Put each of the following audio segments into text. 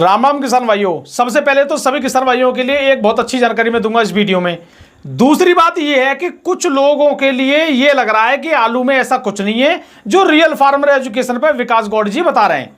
राम राम किसान भाइयों। सबसे पहले तो सभी किसान भाइयों के लिए एक बहुत अच्छी जानकारी मैं दूंगा इस वीडियो में। दूसरी बात यह है कि कुछ लोगों के लिए यह लग रहा है कि आलू में ऐसा कुछ नहीं है जो रियल फार्मर एजुकेशन पर विकास गौड़ जी बता रहे हैं,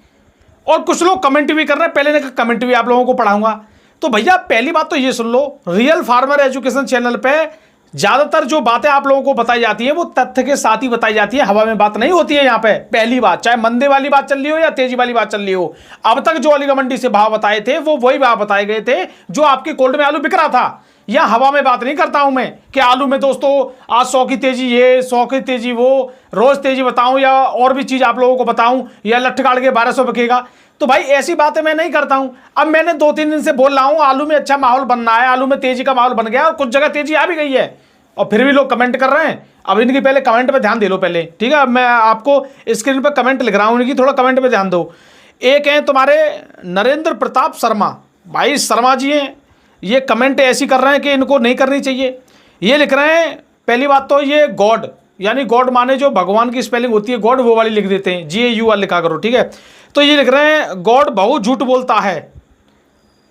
और कुछ लोग कमेंट भी कर रहे हैं। पहले कमेंट भी आप लोगों को पढ़ाऊंगा। तो भैया पहली बात तो ये सुन लो, रियल फार्मर एजुकेशन चैनल पे ज्यादातर जो बातें आप लोगों को बताई जाती है वो तथ्य के साथ ही बताई जाती है, हवा में बात नहीं होती है यहाँ पे। पहली बात, चाहे मंदे वाली बात चल रही हो या तेजी वाली बात चल रही हो, अब तक जो अलीगढ़ मंडी से भाव बताए थे वो वही भाव बताए गए थे जो आपके कोल्ड में आलू बिक रहा था। या हवा में बात नहीं करता हूं मैं कि आलू में दोस्तों आज 100 की तेजी ये, 100 की तेजी वो, रोज तेजी बताऊं या और भी चीज आप लोगों को बताऊं, या लठ काट के 1200 बिकेगा। तो भाई ऐसी बातें मैं नहीं करता हूं। अब मैंने 2-3 दिन से बोल रहा हूं आलू में अच्छा माहौल बनना है, आलू में तेजी का माहौल बन गया और कुछ जगह तेजी आ भी गई है, और फिर भी लोग कमेंट कर रहे हैं। अब इनकी पहले कमेंट पे ध्यान दे लो पहले, ठीक है। मैं आपको स्क्रीन पे कमेंट लिख रहा हूं, इनकी थोड़ा कमेंट पे ध्यान दो। एक है तुम्हारे नरेंद्र प्रताप शर्मा, भाई शर्मा जी हैं, ये कमेंट ऐसी कर रहे हैं कि इनको नहीं करनी चाहिए। ये लिख रहे हैं, पहली बात तो ये गॉड, यानी गॉड माने जो भगवान की स्पेलिंग होती है गॉड, वो वाली लिख देते हैं, GAU लिखा करो, ठीक है। तो ये लिख रहे हैं गॉड बहुत झूठ बोलता है,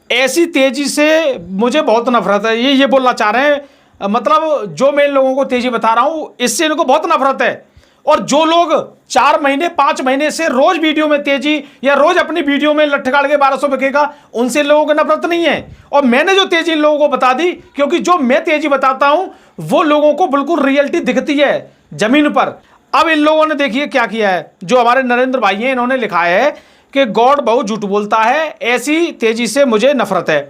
ऐसी तेजी से मुझे बहुत नफरत है। ये बोलना चाह रहे हैं, मतलब जो मैं इन लोगों को तेजी बता रहा हूं इससे इनको बहुत नफरत है। और जो लोग 4 महीने 5 महीने से रोज वीडियो में तेजी या रोज अपनी वीडियो में लठ काट के 1200 बिकेगा, उनसे इन लोगों को नफरत नहीं है। और मैंने जो तेजी इन लोगों को बता दी, क्योंकि जो मैं तेजी बताता हूं वो लोगों को बिल्कुल रियलिटी दिखती है जमीन पर। अब इन लोगों ने देखिए क्या किया है, जो हमारे नरेंद्र भाई हैं इन्होंने लिखा है कि गॉड बहुत झूठ बोलता है, ऐसी तेजी से मुझे नफरत है।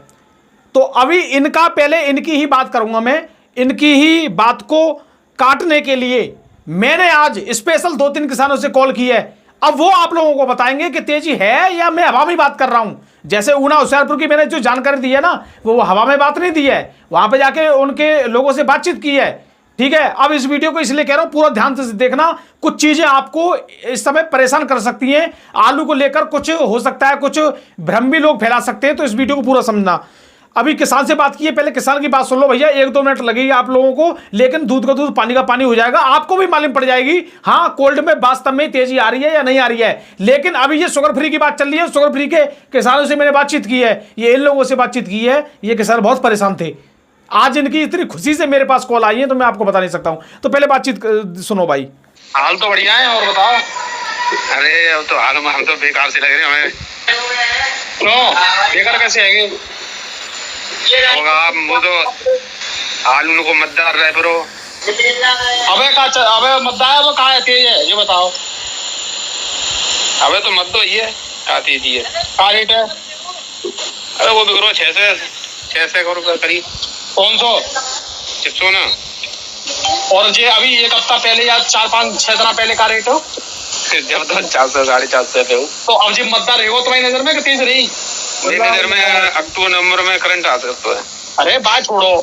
तो अभी इनका पहले इनकी ही बात करूंगा मैं, इनकी ही बात को काटने के लिए मैंने आज स्पेशल 2-3 किसानों से कॉल की है। अब वो आप लोगों को बताएंगे कि तेजी है या मैं हवा में बात कर रहा हूं। जैसे ऊना होशियारपुर की मैंने जो जानकारी दी है ना, वो हवा में बात नहीं दी है, वहां पे जाके उनके लोगों से बातचीत की है, ठीक है। अब इस वीडियो को इसलिए कह रहा हूं पूरा ध्यान से देखना, कुछ चीजें आपको इस समय परेशान कर सकती हैं। आलू को लेकर कुछ हो सकता है, कुछ भ्रम भी लोग फैला सकते हैं, तो इस वीडियो को पूरा समझना। अभी किसान से बात की है, पहले किसान की बात सुन लो भैया। 1-2 मिनट लगेगी आप लोगों को, लेकिन दूध का दूध पानी का पानी हो जाएगा, आपको भी मालूम पड़ जाएगी हाँ कोल्ड में वास्तव में तेजी आ रही है या नहीं आ रही है। लेकिन अभी ये शुगर फ्री की बात चल रही है, शुगर फ्री के किसानों से मैंने बातचीत की है, ये इन लोगों से बातचीत की है, ये किसान बहुत परेशान थे। आज इनकी इतनी खुशी से मेरे पास कॉल आई है तो मैं आपको बता नहीं सकता हूं। तो पहले बातचीत सुनो भाई। हाल तो बढ़िया है, और बताओ। अरे अब तो हाल हम तो बेकार से लग रहे हैं हमें। क्यों बेकार कैसे आएंगे? होगा वो तो आलू को मतदार रहे फिर। अबे मतदार वो कहाँ है, तेज है ये बताओ। अबे तो मत दो, ये क्या तेजी है, क्या रेट है? अरे वो बिक रहा 600 रुपये करीब। कौन सो 600 ना। और ये अभी 1 हफ्ता पहले या 4-5-6 दिन पहले का रेट हो जब तो 400 450 पे हो। तो अब जी मतदार रहेगा तुम्हारी नजर में कि तेज रही? मेरी नजर में अक्टूबर में करंट आ सकता है। अरे बात छोड़ो,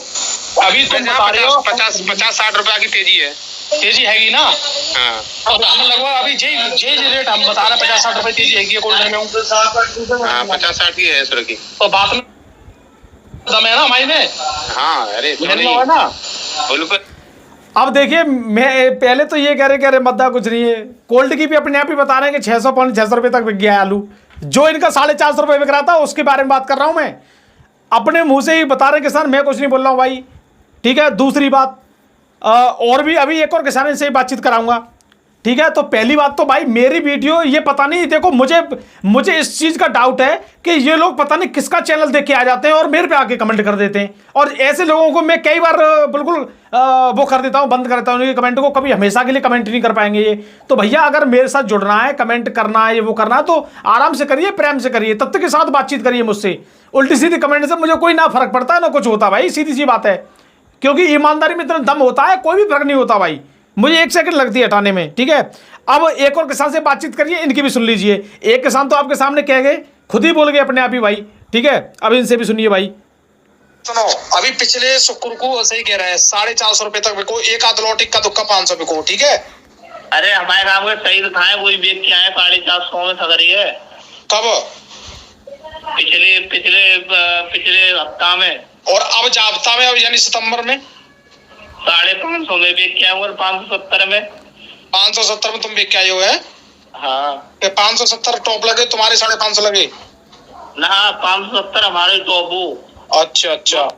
अभी तुम बता रहे हो 50-60 रुपया की तेजी है, तेजी हैगी ना? हाँ तो हम लगभग अभी जे रेट हम बता रहे 50-60 रुपए तेजी हैगी कोल्ड में। हाँ 50-60 की है सर की। तो बात में दम है ना हमारी में। हाँ अरे है ना बिल्कुल। अब देखिए, मैं पहले तो ये कह रहे मद्दा कुछ नहीं है, कोल्ड की भी अपने आप ही बता रहे हैं कि 600 रुपए तक बिक गया है आलू। जो इनका 450 रुपए बिक रहा था उसके बारे में बात कर रहा हूं मैं, अपने मुंह से ही बता रहे किसान, मैं कुछ नहीं बोल रहा हूं भाई, ठीक है। दूसरी बात, और भी अभी एक और किसान से बातचीत कराऊंगा, ठीक है। तो पहली बात तो भाई मेरी वीडियो ये पता नहीं, देखो मुझे इस चीज का डाउट है कि ये लोग पता नहीं किसका चैनल देख के आ जाते हैं और मेरे पे आके कमेंट कर देते हैं, और ऐसे लोगों को मैं कई बार बिल्कुल वो कर देता हूं, बंद कर देता हूं उनके कमेंट को, कभी हमेशा के लिए कमेंट नहीं कर पाएंगे ये। तो भैया अगर मेरे साथ जुड़ना है, कमेंट करना है, ये वो करना है तो आराम से करिए, प्रेम से करिए, तथ्य के साथ बातचीत करिए मुझसे। उल्टी सीधी कमेंट से मुझे कोई ना फर्क पड़ता है ना कुछ होता भाई, सीधी सी बात है। क्योंकि ईमानदारी में इतना दम होता है, कोई भी फर्क नहीं होता भाई, मुझे 1 सेकंड लगती है हटाने में, ठीक है। अब एक और किसान से बातचीत करिए, इनकी भी सुन लीजिए। एक किसान तो आपके सामने कह गए, खुद ही बोल गए अपने आप ही भाई, ठीक है। अब इनसे भी सुनिए भाई। सुनो, अभी पिछले शुक्र को सही कह रहे हैं 450 रुपए तक बिको, एक आध लोटिक का दुक्का 500 बिको, ठीक है। अरे हमारे गाँव में सही तो था, वही बेच के आए 450 में ठग रही है। कब? पिछले हफ्ता में। और अब जाब्ता में, अब यानी सितंबर में 550 में बेच के आए और 570 में। 570 में तुम बेच के आए हो? है हाँ 570 टॉप लगे तुम्हारे, 550 लगे? ना 570 हमारे तो वो। अच्छा अच्छा,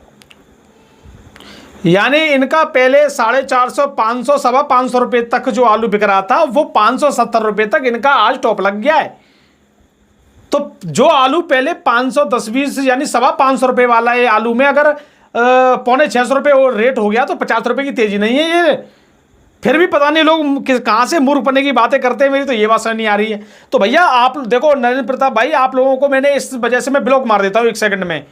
यानी इनका पहले 450, 500, 550 रुपए तक जो आलू बिक रहा था वो 570 रुपए तक इनका आज टॉप लग गया है। तो जो आलू पहले 510-20 यानी 550 रुपए वाला ये आलू में अगर 550 रुपए रेट हो गया तो 50 रुपए की तेजी नहीं है ये। फिर भी पता नहीं लोग कहां से मूर्ख बनने की बातें करते हैं, मेरी तो ये बात समझ नहीं आ रही है। तो भैया आप देखो नरेंद्र प्रताप भाई, आप लोगों को मैंने इस वजह से मैं ब्लॉक मार देता हूं 1 सेकंड में,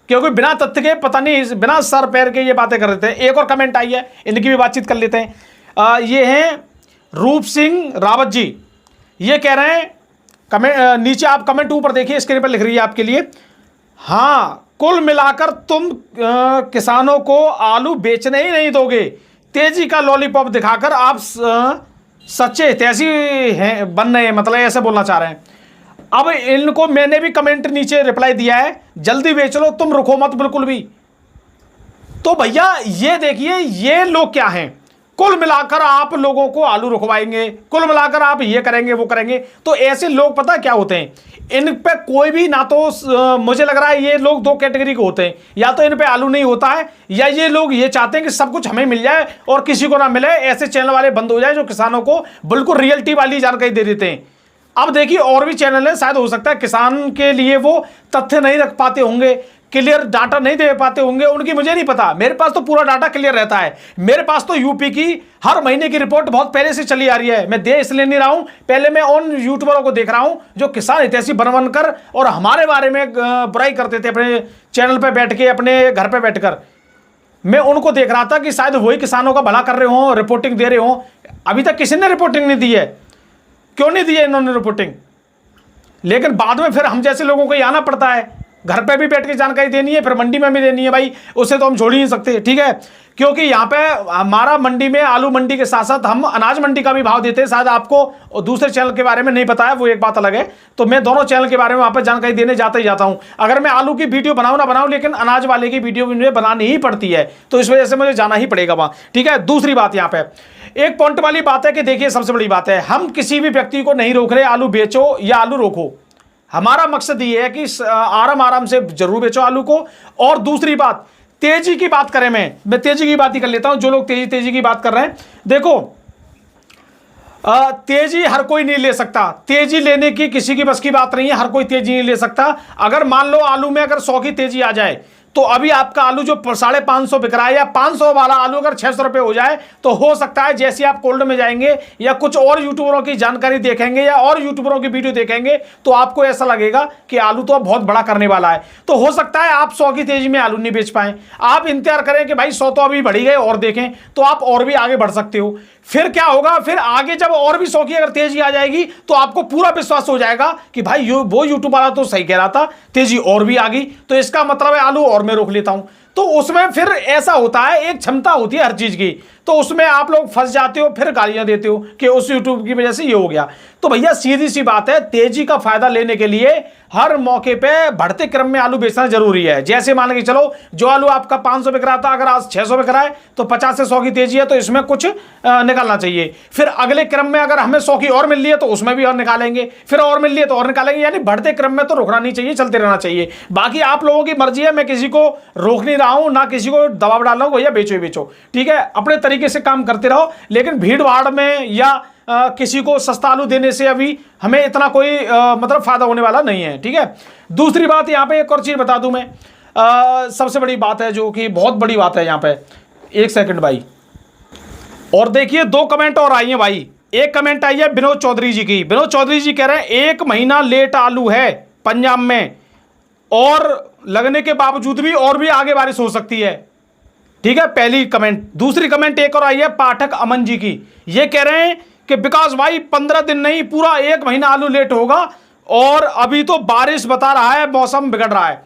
क्योंकि बिना तथ्य के पता नहीं बिना सर पैर के ये बातें कर देते हैं। एक और कमेंट आई है, इनकी भी बातचीत कर लेते हैं। ये हैं रूप सिंह रावत जी, ये कह रहे हैं कमेंट नीचे आप कमेंट ऊपर देखिए, स्क्रीन पर लिख रही है आपके लिए। हाँ, कुल मिलाकर तुम किसानों को आलू बेचने ही नहीं दोगे, तेजी का लॉलीपॉप दिखाकर आप सच्चे हितैषी हैं बन रहे हैं, मतलब ऐसे बोलना चाह रहे हैं। अब इनको मैंने भी कमेंट नीचे रिप्लाई दिया है, जल्दी बेच लो, तुम रुको मत बिल्कुल भी। तो भैया ये देखिए ये लोग क्या हैं, कुल मिलाकर आप लोगों को आलू रुकवाएंगे, कुल मिलाकर आप ये करेंगे वो करेंगे। तो ऐसे लोग पता क्या होते हैं, इन पे कोई भी ना तो मुझे लग रहा है ये लोग 2 कैटेगरी के होते हैं, या तो इन पे आलू नहीं होता है, या ये लोग ये चाहते हैं कि सब कुछ हमें मिल जाए और किसी को ना मिले। ऐसे चैनल वाले बंद हो जाए जो किसानों को बिल्कुल रियलिटी वाली जानकारी दे देते हैं। अब देखिए और भी चैनल है, शायद हो सकता है किसान के लिए वो तथ्य नहीं रख पाते होंगे, क्लियर डाटा नहीं दे पाते होंगे, उनकी मुझे नहीं पता। मेरे पास तो पूरा डाटा क्लियर रहता है। मेरे पास तो यूपी की हर महीने की रिपोर्ट बहुत पहले से चली आ रही है। मैं दे इसलिए नहीं रहा हूं, पहले मैं उन यूट्यूबरों को देख रहा हूं जो किसान हितैषी बन बनकर और हमारे बारे में बुराई करते थे अपने चैनल पर बैठ के, अपने घर पर बैठकर। मैं उनको देख रहा था कि शायद वही किसानों का भला कर रहे हो, रिपोर्टिंग दे रहे हो। अभी तक किसी ने रिपोर्टिंग नहीं दी है, क्यों नहीं दी है इन्होंने रिपोर्टिंग? लेकिन बाद में फिर हम जैसे लोगों को ही आना पड़ता है, घर पे भी बैठ के जानकारी देनी है, फिर मंडी में भी देनी है भाई, उसे तो हम छोड़ ही नहीं सकते, ठीक है। क्योंकि यहाँ पे हमारा मंडी में आलू मंडी के साथ साथ हम अनाज मंडी का भी भाव देते हैं। शायद आपको दूसरे चैनल के बारे में नहीं पता है, वो एक बात अलग है। तो मैं दोनों चैनल के बारे में वहाँ पे जानकारी देने जाता ही जाता हूँ। अगर मैं आलू की वीडियो बनाऊँ ना बनाऊँ, लेकिन अनाज वाले की वीडियो मुझे बनानी ही पड़ती है, तो इस वजह से मुझे जाना ही पड़ेगा वहाँ, ठीक है। दूसरी बात यहाँ पे एक पॉइंट वाली बात है कि देखिए सबसे बड़ी बात है, हम किसी भी व्यक्ति को नहीं रोक रहे आलू बेचो या आलू रोको। हमारा मकसद ये है कि आराम आराम से जरूर बेचो आलू को। और दूसरी बात, तेजी की बात करें, मैं तेजी की बात ही कर लेता हूं। जो लोग तेजी की बात कर रहे हैं, देखो तेजी हर कोई नहीं ले सकता, तेजी लेने की किसी की बस की बात नहीं है, हर कोई तेजी नहीं ले सकता। अगर मान लो आलू में अगर 100 की तेजी आ जाए, तो अभी आपका आलू जो 550 बिक रहा है या 500 वाला आलू अगर 600 रुपए हो जाए, तो हो सकता है जैसे आप कोल्ड में जाएंगे या कुछ और यूट्यूबरों की जानकारी देखेंगे या और यूट्यूबरों की वीडियो देखेंगे, तो आपको ऐसा लगेगा कि आलू तो बहुत बड़ा करने वाला है। तो हो सकता है आप 100 की तेजी में आलू नहीं बेच पाए। आप इंतजार करें कि भाई 100 तो अभी बढ़ी गए और देखें, तो आप और भी आगे बढ़ सकते हो। फिर क्या होगा, फिर आगे जब और भी 100 की अगर तेजी आ जाएगी, तो आपको पूरा विश्वास हो जाएगा कि भाई वो यूट्यूब वाला तो सही कह रहा था, तेजी और भी आ गई, तो इसका मतलब है आलू और मैं रोक लेता हूं। तो उसमें फिर ऐसा होता है, एक क्षमता होती है हर चीज की, तो उसमें आप लोग फंस जाते हो, फिर गालियां देते हो कि उस यूट्यूब की वजह से ये हो गया। तो भैया सीधी सी बात है, तेजी का फायदा लेने के लिए हर मौके पे बढ़ते क्रम में आलू बेचना जरूरी है। जैसे मान के चलो, जो आलू आपका 500 बिक रहा था, अगर आज 600 बिक रहा है, तो 50 से 100 की तेजी है, तो इसमें कुछ निकालना चाहिए। फिर अगले क्रम में अगर हमें 100 की और मिल रही है, तो उसमें भी और निकालेंगे, फिर और मिल रही है तो और निकालेंगे। यानी बढ़ते क्रम में तो रुकना नहीं चाहिए, चलते रहना चाहिए। बाकी आप लोगों की मर्जी है, मैं किसी को रोक नहीं रहा हूं, ना किसी को दबाव डाल रहा हूं, भैया बेचो ही बेचो, ठीक है। अपने तरीके से काम करते रहो, लेकिन भीड़ भाड़ में या किसी को सस्ता आलू देने से अभी हमें इतना कोई मतलब फायदा होने वाला नहीं है, ठीक है। दूसरी बात यहाँ पे एक और चीज बता दूं मैं, सबसे बड़ी बात है जो कि बहुत बड़ी बात है यहाँ पे, एक सेकंड भाई, और देखिए 2 कमेंट और आई हैं भाई। एक कमेंट आई है विनोद चौधरी जी की। विनोद चौधरी जी कह रहे हैं 1 महीना लेट आलू है पंजाब में, और लगने के बावजूद भी और भी आगे बारिश हो सकती है, ठीक है, पहली कमेंट। दूसरी कमेंट एक और आई है पाठक अमन जी की। ये कह रहे हैं कि विकास भाई 15 दिन नहीं, पूरा 1 महीना आलू लेट होगा, और अभी तो बारिश बता रहा है, मौसम बिगड़ रहा है।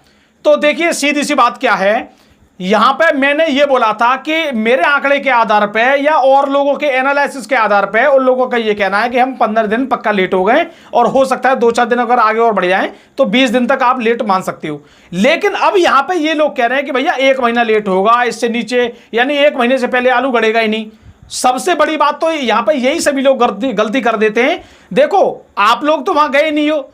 तो देखिए सीधी सी बात क्या है, यहां पे मैंने ये बोला था कि मेरे आंकड़े के आधार पे या और लोगों के एनालिसिस के आधार पे उन लोगों का ये कहना है कि हम 15 दिन पक्का लेट हो गए, और हो सकता है 2-4 दिन अगर आगे और बढ़ जाए तो 20 दिन तक आप लेट मान सकते हो। लेकिन अब यहां पे ये लोग कह रहे हैं कि भैया 1 महीना लेट होगा, इससे नीचे यानी 1 महीने से पहले आलू गड़ेगा ही नहीं। सबसे बड़ी बात तो यहां पे यही सभी लोग गलती कर देते हैं। देखो आप लोग तो वहां गए नहीं हो,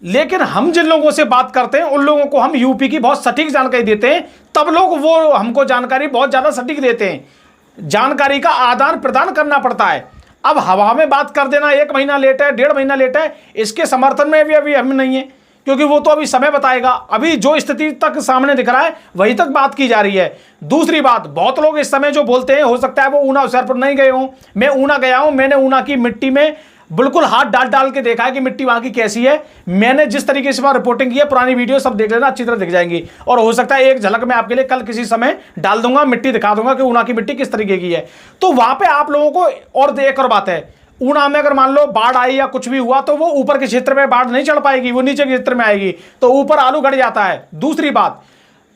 लेकिन हम जिन लोगों से बात करते हैं उन लोगों को हम यूपी की बहुत सटीक जानकारी देते हैं, तब लोग वो हमको जानकारी बहुत ज़्यादा सटीक देते हैं। जानकारी का आदान प्रदान करना पड़ता है। अब हवा में बात कर देना 1 महीना लेट है, 1.5 महीना लेट है, इसके समर्थन में भी अभी हम नहीं है, क्योंकि वो तो अभी समय बताएगा। अभी जो स्थिति तक सामने दिख रहा है वही तक बात की जा रही है। दूसरी बात, बहुत लोग इस समय जो बोलते हैं, हो सकता है वो ऊना होशियारपुर नहीं गए हों। मैं ऊना गया हूं, मैंने ऊना की मिट्टी में बिल्कुल हाथ डाल डाल के देखा है कि मिट्टी वहां की कैसी है। मैंने जिस तरीके से वहां रिपोर्टिंग की है, पुरानी वीडियो सब देख लेना, अच्छी तरह दिख जाएंगी। और हो सकता है एक झलक मैं आपके लिए कल किसी समय डाल दूंगा, मिट्टी दिखा दूंगा कि ऊना की मिट्टी किस तरीके की है। तो वहां पे आप लोगों को, और एक और बात है, ऊना में अगर मान लो बाढ़ आई या कुछ भी हुआ तो वो ऊपर के क्षेत्र में बाढ़ नहीं चढ़ पाएगी, वो नीचे के क्षेत्र में आएगी, तो ऊपर आलू गड़ जाता है। दूसरी बात,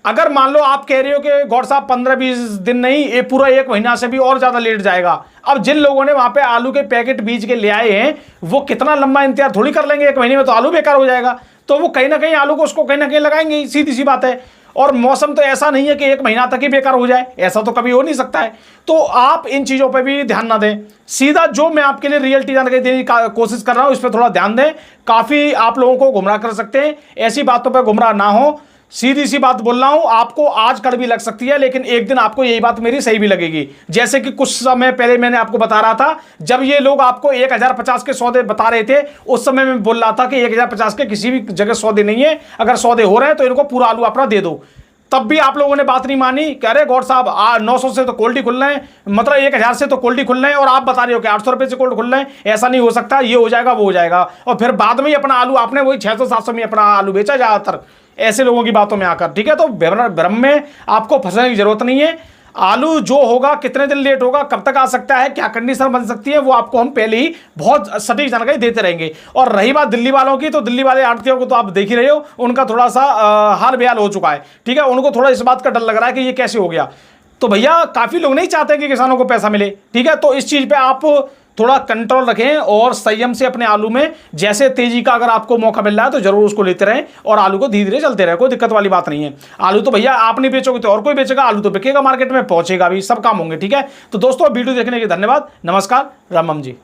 अगर मान लो आप कह रहे हो कि गौर साहब 15-20 दिन नहीं, ये पूरा 1 महीना से भी और ज्यादा लेट जाएगा। अब जिन लोगों ने वहां पे आलू के पैकेट बीज के ले आए हैं, वो कितना लंबा इंतजार थोड़ी कर लेंगे, 1 महीने में तो आलू बेकार हो जाएगा। तो वो कहीं ना कहीं आलू को उसको कहीं ना कहीं लगाएंगे, सीधी सी बात है। और मौसम तो ऐसा नहीं है कि 1 महीना तक ही बेकार हो जाए, ऐसा तो कभी हो नहीं सकता है। तो आप इन चीजों पे भी ध्यान ना दें, सीधा जो मैं आपके लिए रियलिटी जानकारी देने की कोशिश कर रहा हूं, इस पर थोड़ा ध्यान दें। काफी आप लोगों को गुमराह कर सकते हैं, ऐसी बातों पर गुमराह ना हो। सीधी सी बात बोल रहा हूं, आपको आज कड़वी लग सकती है, लेकिन एक दिन आपको यही बात मेरी सही भी लगेगी। जैसे कि कुछ समय पहले मैंने आपको बता रहा था, जब ये लोग आपको 1050 के सौदे बता रहे थे, उस समय मैं बोल रहा था कि 1050 के किसी भी जगह सौदे नहीं है, अगर सौदे हो रहे हैं तो इनको पूरा आलू अपना दे दो। तब भी आप लोगों ने बात नहीं मानी, कह रहे गौर साहब 900 से तो कोल्डी खुल रहे हैं, मतलब 1000 से तो कोल्डी खुल रहे हैं, और आप बता रहे हो कि 800 रुपए से कोल्ड खुल रहे हैं। ऐसा नहीं हो सकता, ये हो जाएगा वो हो जाएगा। और फिर बाद में ही अपना आलू आपने वही 600-700 में अपना आलू बेचा ज्यादातर ऐसे लोगों की बातों में आकर। ठीक है, तो भ्रम में आपको फंसने की जरूरत नहीं है। आलू जो होगा, कितने दिन लेट होगा, कब तक आ सकता है, क्या कंडीशन बन सकती है, वो आपको हम पहले ही बहुत सटीक जानकारी देते रहेंगे। और रही बात दिल्ली वालों की, तो दिल्ली वाले आड़तियों को तो आप देख ही रहे हो, उनका थोड़ा सा हाल बेहाल हो चुका है। ठीक है, उनको थोड़ा इस बात का डर लग रहा है कि ये कैसे हो गया। तो भैया काफी लोग नहीं चाहते कि किसानों को पैसा मिले। ठीक है, तो इस चीज पे आप थोड़ा कंट्रोल रखें और संयम से अपने आलू में जैसे तेजी का अगर आपको मौका मिल रहा है तो जरूर उसको लेते रहें, और आलू को धीरे धीरे चलते रहे, कोई दिक्कत वाली बात नहीं है। आलू तो भैया आप नहीं बेचोगे तो और कोई बेचेगा, आलू तो बिकेगा, मार्केट में पहुंचेगा भी, सब काम होंगे। ठीक है, तो दोस्तों वीडियो देखने के लिए धन्यवाद, नमस्कार, राम राम जी।